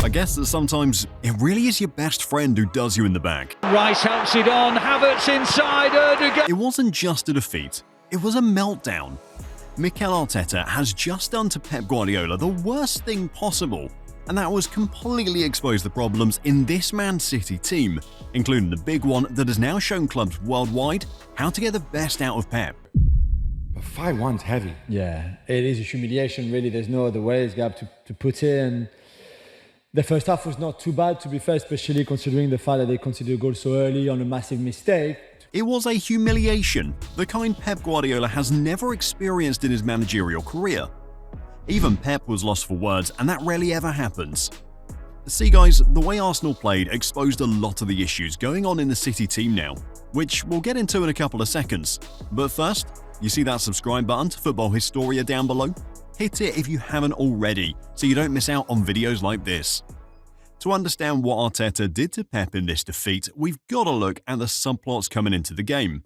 I guess that sometimes it really is your best friend who does you in the back. Rice helps it on, Havertz inside, Erdogan. It wasn't just a defeat, it was a meltdown. Mikel Arteta has just done to Pep Guardiola the worst thing possible, and that was completely expose the problems in this Man City team, including the big one that has now shown clubs worldwide how to get the best out of Pep. But 5-1's heavy. Yeah, it is a humiliation, really. There's no other way, Gab, to put it. And the first half was not too bad, to be fair, especially considering the fact that they conceded a goal so early on a massive mistake. It was a humiliation, the kind Pep Guardiola has never experienced in his managerial career. Even Pep was lost for words, and that rarely ever happens. See guys, the way Arsenal played exposed a lot of the issues going on in the City team now, which we'll get into in a couple of seconds. But first, you see that subscribe button to Football Historia down below? Hit it if you haven't already, so you don't miss out on videos like this. To understand what Arteta did to Pep in this defeat, we've got to look at the subplots coming into the game.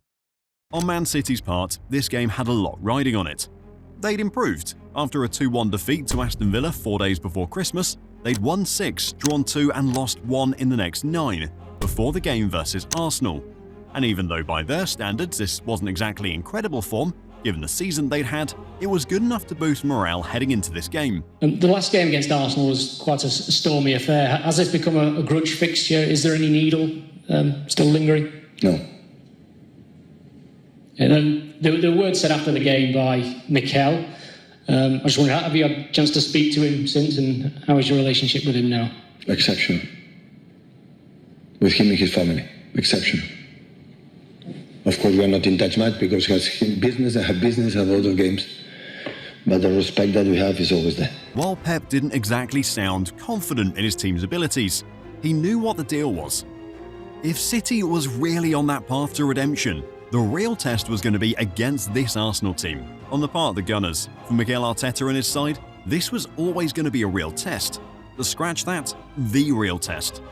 On Man City's part, this game had a lot riding on it. They'd improved. After a 2-1 defeat to Aston Villa 4 days before Christmas, they'd won 6, drawn 2 and lost 1 in the next 9, before the game versus Arsenal. And even though by their standards this wasn't exactly incredible form, given the season they'd had, it was good enough to boost morale heading into this game. The last game against Arsenal was quite a stormy affair. Has this become a grudge fixture? Is there any needle still lingering? No. And then the words said after the game by Mikel. I just wonder, have you had a chance to speak to him since, and how is your relationship with him now? Exceptional. With him and his family. Exceptional. Of course, we are not in touch much because he has business, I have business, I have other games. But the respect that we have is always there. While Pep didn't exactly sound confident in his team's abilities, he knew what the deal was. If City was really on that path to redemption, the real test was going to be against this Arsenal team. On the part of the Gunners, for Mikel Arteta and his side, this was always going to be a real test. To scratch that, the real test.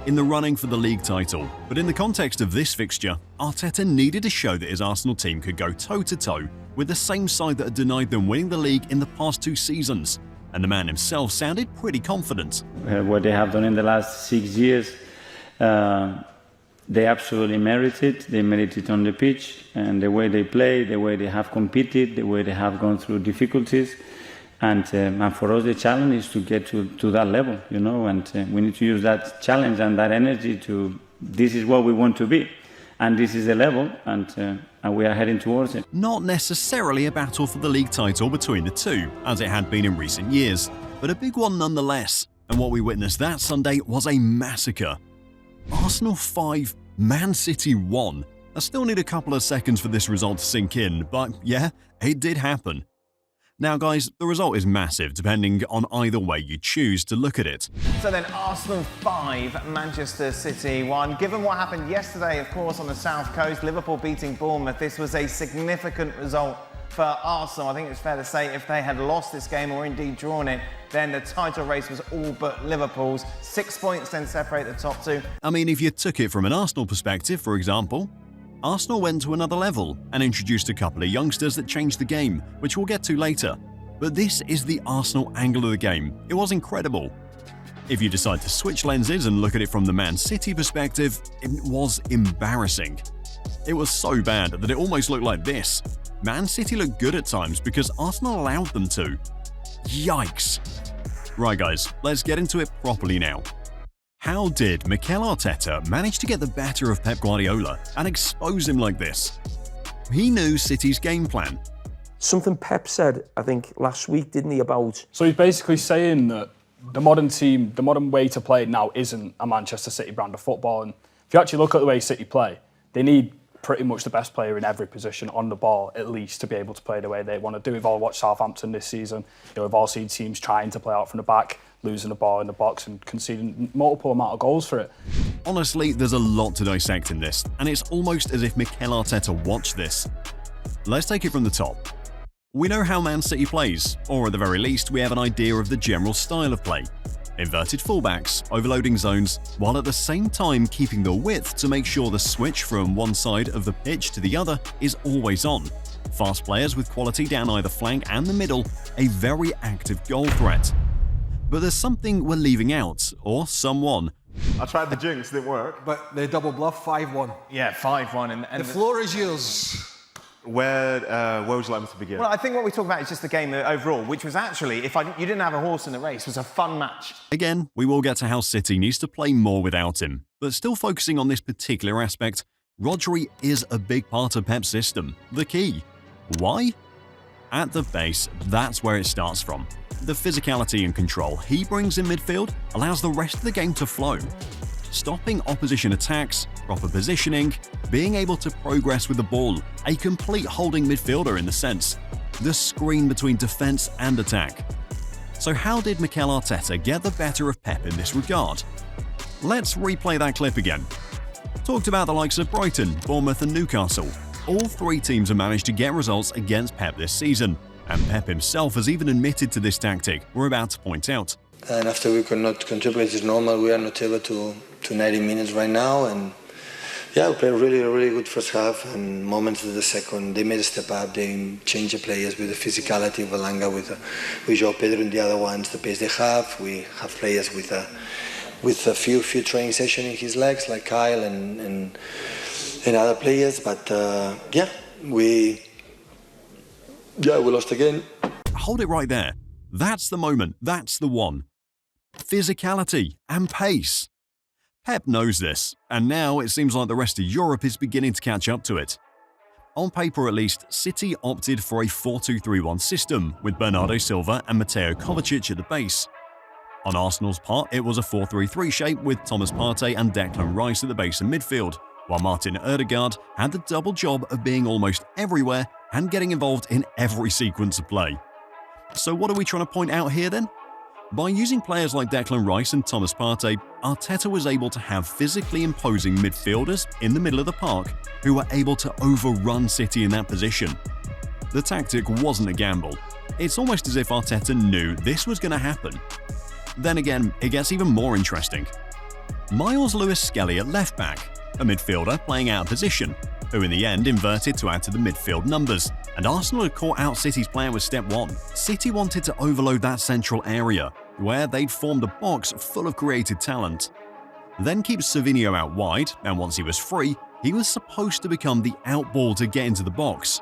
In the running for the league title, but in the context of this fixture, Arteta needed to show that his Arsenal team could go toe-to-toe with the same side that had denied them winning the league in the past 2 seasons, and the man himself sounded pretty confident. What they have done in the last 6 years, they absolutely merit it. They merit it on the pitch, and the way they play, the way they have competed, the way they have gone through difficulties. And for us, the challenge is to get to that level, you know, and we need to use that challenge and that energy to, this is what we want to be, and this is the level, and we are heading towards it. Not necessarily a battle for the league title between the two, as it had been in recent years, but a big one nonetheless, and what we witnessed that Sunday was a massacre. Arsenal 5, Man City 1. I still need a couple of seconds for this result to sink in, but yeah, it did happen. Now guys, the result is massive depending on either way you choose to look at it. So then Arsenal 5, Manchester City 1. Given what happened yesterday, of course, on the South Coast, Liverpool beating Bournemouth, this was a significant result for Arsenal. I think it's fair to say if they had lost this game or indeed drawn it, then the title race was all but Liverpool's. 6 points then separate the top 2. I mean, if you took it from an Arsenal perspective, for example, Arsenal went to another level and introduced a couple of youngsters that changed the game, which we'll get to later. But this is the Arsenal angle of the game. It was incredible. If you decide to switch lenses and look at it from the Man City perspective, it was embarrassing. It was so bad that it almost looked like this. Man City looked good at times because Arsenal allowed them to. Yikes. Right guys, let's get into it properly now. How did Mikel Arteta manage to get the better of Pep Guardiola and expose him like this? He knew City's game plan. Something Pep said, I think, last week, didn't he, about... So he's basically saying that the modern team, the modern way to play now isn't a Manchester City brand of football. And if you actually look at the way City play, they need pretty much the best player in every position on the ball, at least, to be able to play the way they want to do. We've all watched Southampton this season. You know, we've all seen teams trying to play out from the back, losing the ball in the box and conceding multiple amount of goals for it. Honestly, there's a lot to dissect in this, and it's almost as if Mikel Arteta watched this. Let's take it from the top. We know how Man City plays, or at the very least, we have an idea of the general style of play. Inverted fullbacks, overloading zones, while at the same time keeping the width to make sure the switch from one side of the pitch to the other is always on. Fast players with quality down either flank and the middle, a very active goal threat. But there's something we're leaving out, or someone. I tried the jinx, didn't work. But they double bluff 5-1. Yeah, 5-1. And the floor is yours. Where would you like me to begin? Well, I think what we talk about is just the game overall, which was actually, you didn't have a horse in the race, was a fun match. Again, we will get to how City needs to play more without him. But still focusing on this particular aspect, Rodri is a big part of Pep's system. The key. Why? At the base, that's where it starts from. The physicality and control he brings in midfield allows the rest of the game to flow. Stopping opposition attacks, proper positioning, being able to progress with the ball, a complete holding midfielder in the sense, the screen between defense and attack. So how did Mikel Arteta get the better of Pep in this regard? Let's replay that clip again. Talked about the likes of Brighton, Bournemouth and Newcastle. All three teams have managed to get results against Pep this season, and Pep himself has even admitted to this tactic we're about to point out. And after we could not contribute, it's normal. We are not able to 90 minutes right now. And yeah, we played really good first half. And moments of the second, they made a step up. They changed the players with the physicality of Alanga, with João Pedro and the other ones, the pace they have. We have players with a few training sessions in his legs, like Kyle and other players. But we lost again. Hold it right there. That's the moment. That's the one. Physicality and pace. Pep knows this, and now it seems like the rest of Europe is beginning to catch up to it. On paper at least, City opted for a 4-2-3-1 system with Bernardo Silva and Mateo Kovacic at the base. On Arsenal's part, it was a 4-3-3 shape with Thomas Partey and Declan Rice at the base and midfield, while Martin Odegaard had the double job of being almost everywhere and getting involved in every sequence of play. So what are we trying to point out here then? By using players like Declan Rice and Thomas Partey, Arteta was able to have physically imposing midfielders in the middle of the park who were able to overrun City in that position. The tactic wasn't a gamble. It's almost as if Arteta knew this was going to happen. Then again, it gets even more interesting. Myles Lewis-Skelly at left back, a midfielder playing out of position, who in the end inverted to add to the midfield numbers, and Arsenal had caught out City's player with step one. City wanted to overload that central area, where they'd formed a box full of creative talent. Then keep Savinho out wide, and once he was free, he was supposed to become the outball to get into the box.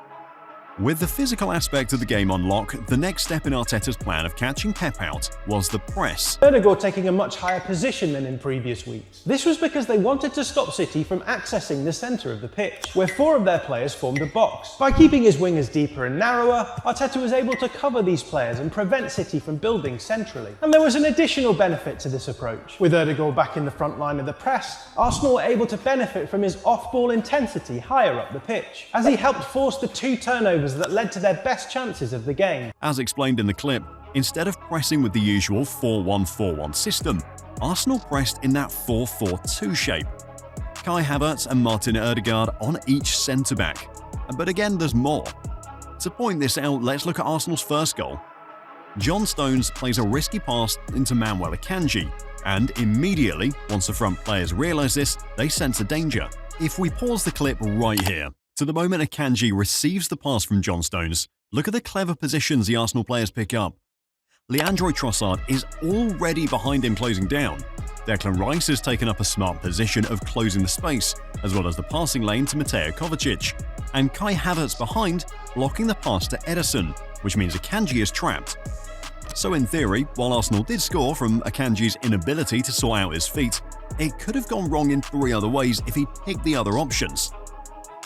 With the physical aspect of the game on lock, the next step in Arteta's plan of catching Pep out was the press. Odegaard taking a much higher position than in previous weeks. This was because they wanted to stop City from accessing the centre of the pitch, where four of their players formed a box. By keeping his wingers deeper and narrower, Arteta was able to cover these players and prevent City from building centrally. And there was an additional benefit to this approach. With Odegaard back in the front line of the press, Arsenal were able to benefit from his off-ball intensity higher up the pitch, as he helped force the two turnovers that led to their best chances of the game. As explained in the clip, instead of pressing with the usual 4-1-4-1 system, Arsenal pressed in that 4-4-2 shape. Kai Havertz and Martin Odegaard on each centre-back. But again, there's more. To point this out, let's look at Arsenal's first goal. John Stones plays a risky pass into Manuel Akanji, and immediately, once the front players realise this, they sense a danger. If we pause the clip right here, to the moment Akanji receives the pass from John Stones, look at the clever positions the Arsenal players pick up. Leandro Trossard is already behind him closing down. Declan Rice has taken up a smart position of closing the space, as well as the passing lane to Mateo Kovacic, and Kai Havertz behind, blocking the pass to Ederson, which means Akanji is trapped. So in theory, while Arsenal did score from Akanji's inability to sort out his feet, it could have gone wrong in three other ways if he picked the other options.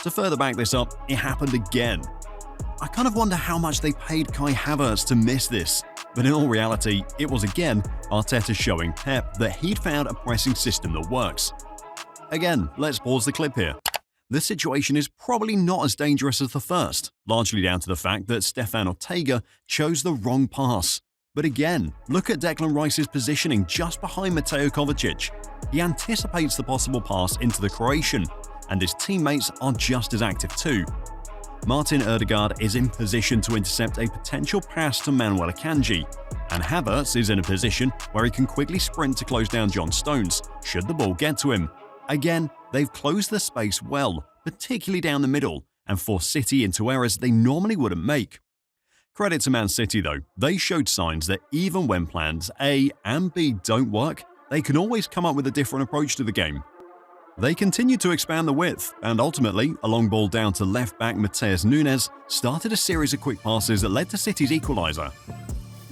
To further back this up, it happened again. I kind of wonder how much they paid Kai Havertz to miss this, but in all reality, it was again Arteta showing Pep that he'd found a pressing system that works. Again, let's pause the clip here. This situation is probably not as dangerous as the first, largely down to the fact that Stefan Ortega chose the wrong pass. But again, look at Declan Rice's positioning just behind Mateo Kovacic. He anticipates the possible pass into the Croatian, and his teammates are just as active too. Martin Odegaard is in position to intercept a potential pass to Manuel Akanji, and Havertz is in a position where he can quickly sprint to close down John Stones, should the ball get to him. Again, they've closed the space well, particularly down the middle, and forced City into errors they normally wouldn't make. Credit to Man City though, they showed signs that even when plans A and B don't work, they can always come up with a different approach to the game. They continued to expand the width, and ultimately, a long ball down to left-back Matheus Nunes started a series of quick passes that led to City's equaliser.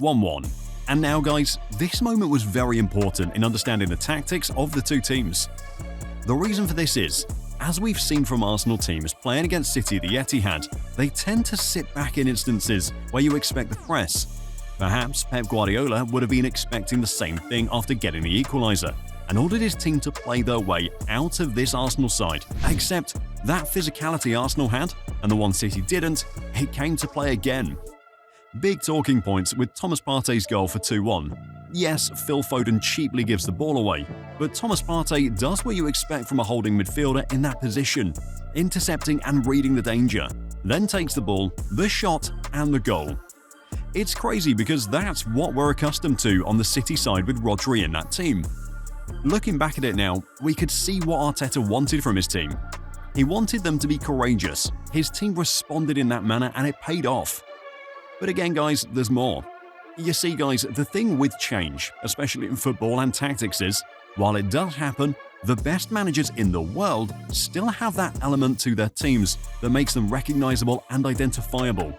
1-1. And now guys, this moment was very important in understanding the tactics of the two teams. The reason for this is, as we've seen from Arsenal teams playing against City at the Etihad, they tend to sit back in instances where you expect the press. Perhaps Pep Guardiola would have been expecting the same thing after getting the equaliser, and ordered his team to play their way out of this Arsenal side. Except that physicality Arsenal had, and the one City didn't, it came to play again. Big talking points with Thomas Partey's goal for 2-1. Yes, Phil Foden cheaply gives the ball away, but Thomas Partey does what you expect from a holding midfielder in that position, intercepting and reading the danger, then takes the ball, the shot, and the goal. It's crazy because that's what we're accustomed to on the City side with Rodri in that team. Looking back at it now, we could see what Arteta wanted from his team. He wanted them to be courageous. His team responded in that manner and it paid off. But again guys, there's more. You see guys, the thing with change, especially in football and tactics is, while it does happen, the best managers in the world still have that element to their teams that makes them recognizable and identifiable.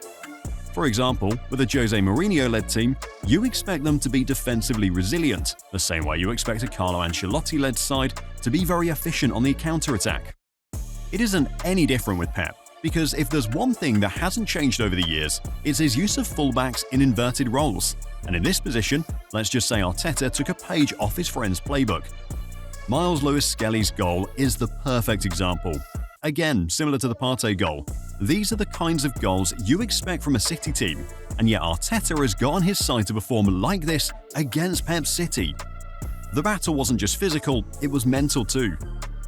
For example, with a Jose Mourinho-led team, you expect them to be defensively resilient, the same way you expect a Carlo Ancelotti-led side to be very efficient on the counter-attack. It isn't any different with Pep, because if there's one thing that hasn't changed over the years, it's his use of fullbacks in inverted roles. And in this position, let's just say Arteta took a page off his friend's playbook. Miles Lewis-Skelly's goal is the perfect example. Again, similar to the Partey goal, these are the kinds of goals you expect from a City team, and yet Arteta has got on his side to perform like this against Pep's City. The battle wasn't just physical, it was mental too,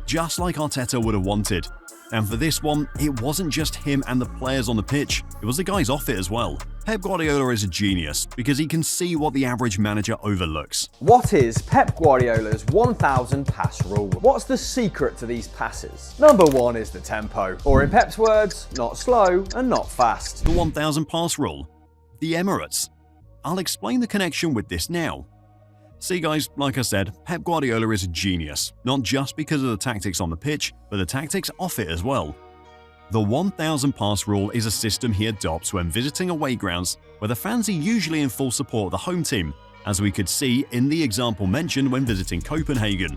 just like Arteta would have wanted. And for this one, it wasn't just him and the players on the pitch, it was the guys off it as well. Pep Guardiola is a genius because he can see what the average manager overlooks. What is Pep Guardiola's 1,000 pass rule? What's the secret to these passes? Number 1 is the tempo, or in Pep's words, not slow and not fast. The 1,000 pass rule. The Emirates. I'll explain the connection with this now. See guys, like I said, Pep Guardiola is a genius, not just because of the tactics on the pitch, but the tactics off it as well. The 1,000 pass rule is a system he adopts when visiting away grounds where the fans are usually in full support of the home team, as we could see in the example mentioned when visiting Copenhagen.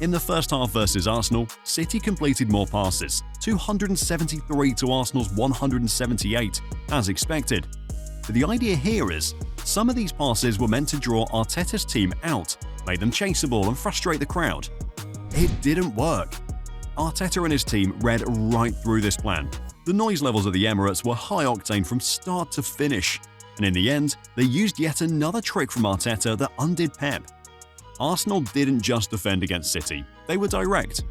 In the first half versus Arsenal, City completed more passes, 273 to Arsenal's 178, as expected. But the idea here is, some of these passes were meant to draw Arteta's team out, make them chaseable and frustrate the crowd. It didn't work. Arteta and his team read right through this plan. The noise levels of the Emirates were high octane from start to finish, and in the end, they used yet another trick from Arteta that undid Pep. Arsenal didn't just defend against City, they were direct.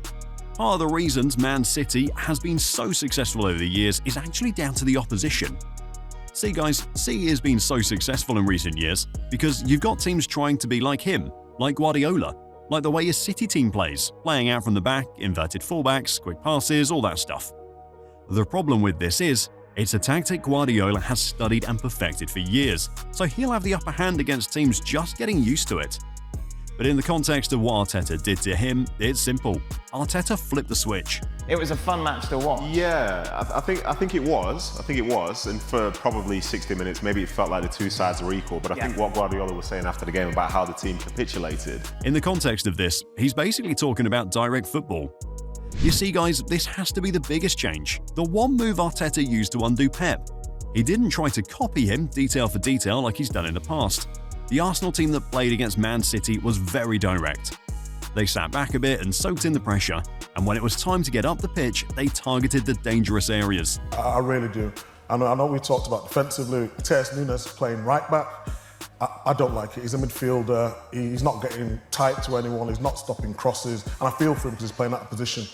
Part of the reasons Man City has been so successful over the years is actually down to the opposition. See guys, City has been so successful in recent years because you've got teams trying to be like him, like Guardiola, like the way his City team plays, playing out from the back, inverted fullbacks, quick passes, all that stuff. The problem with this is, it's a tactic Guardiola has studied and perfected for years, so he'll have the upper hand against teams just getting used to it. But in the context of what Arteta did to him, it's simple. Arteta flipped the switch. It was a fun match to watch. Yeah, I think it was. And for probably 60 minutes, maybe it felt like the two sides were equal. But I think what Guardiola was saying after the game about how the team capitulated. In the context of this, he's basically talking about direct football. You see guys, this has to be the biggest change. The one move Arteta used to undo Pep. He didn't try to copy him detail for detail like he's done in the past. The Arsenal team that played against Man City was very direct. They sat back a bit and soaked in the pressure, and when it was time to get up the pitch, they targeted the dangerous areas. I really do. I know we talked about defensively, Matheus Nunes playing right back. I don't like it. He's a midfielder, he's not getting tight to anyone, he's not stopping crosses, and I feel for him because he's playing that position.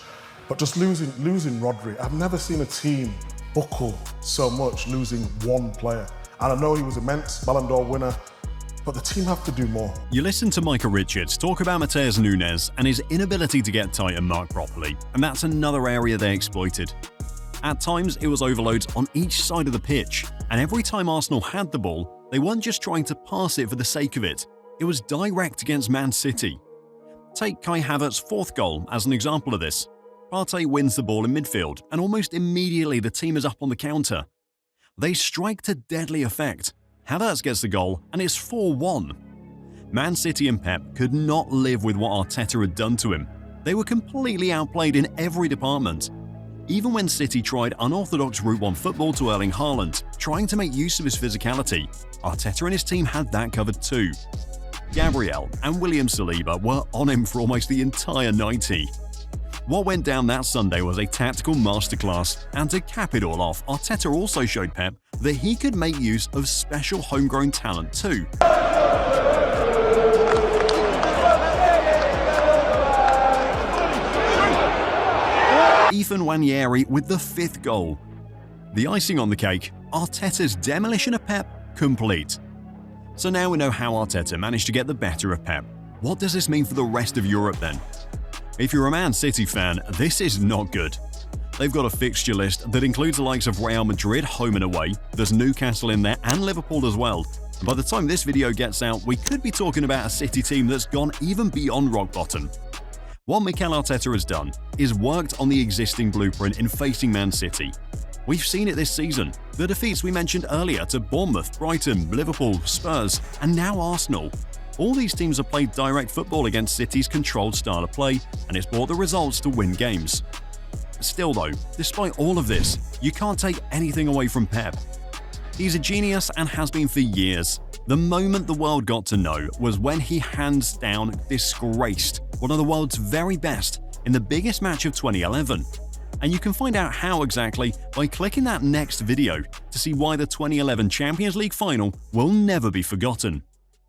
But just losing Rodri, I've never seen a team buckle so much losing one player. And I know he was immense, Ballon d'Or winner, but the team have to do more. You listen to Micah Richards talk about Matheus Nunes and his inability to get tight and mark properly, and that's another area they exploited. At times, it was overloads on each side of the pitch, and every time Arsenal had the ball, they weren't just trying to pass it for the sake of it. It was direct against Man City. Take Kai Havertz's fourth goal as an example of this. Partey wins the ball in midfield, and almost immediately the team is up on the counter. They strike to deadly effect. Havertz gets the goal, and it's 4-1. Man City and Pep could not live with what Arteta had done to him. They were completely outplayed in every department. Even when City tried unorthodox Route 1 football to Erling Haaland, trying to make use of his physicality, Arteta and his team had that covered too. Gabriel and William Saliba were on him for almost the entire 90. What went down that Sunday was a tactical masterclass, and to cap it all off, Arteta also showed Pep that he could make use of special homegrown talent too. Ethan Nwaneri with the fifth goal. The icing on the cake, Arteta's demolition of Pep complete. So now we know how Arteta managed to get the better of Pep. What does this mean for the rest of Europe then? If you're a Man City fan, this is not good. They've got a fixture list that includes the likes of Real Madrid home and away, there's Newcastle in there and Liverpool as well. And by the time this video gets out, we could be talking about a City team that's gone even beyond rock bottom. What Mikel Arteta has done is worked on the existing blueprint in facing Man City. We've seen it this season. The defeats we mentioned earlier to Bournemouth, Brighton, Liverpool, Spurs, and now Arsenal. All these teams have played direct football against City's controlled style of play, and it's brought the results to win games. Still though, despite all of this, you can't take anything away from Pep. He's a genius and has been for years. The moment the world got to know was when he hands down disgraced one of the world's very best in the biggest match of 2011. And you can find out how exactly by clicking that next video to see why the 2011 Champions League final will never be forgotten.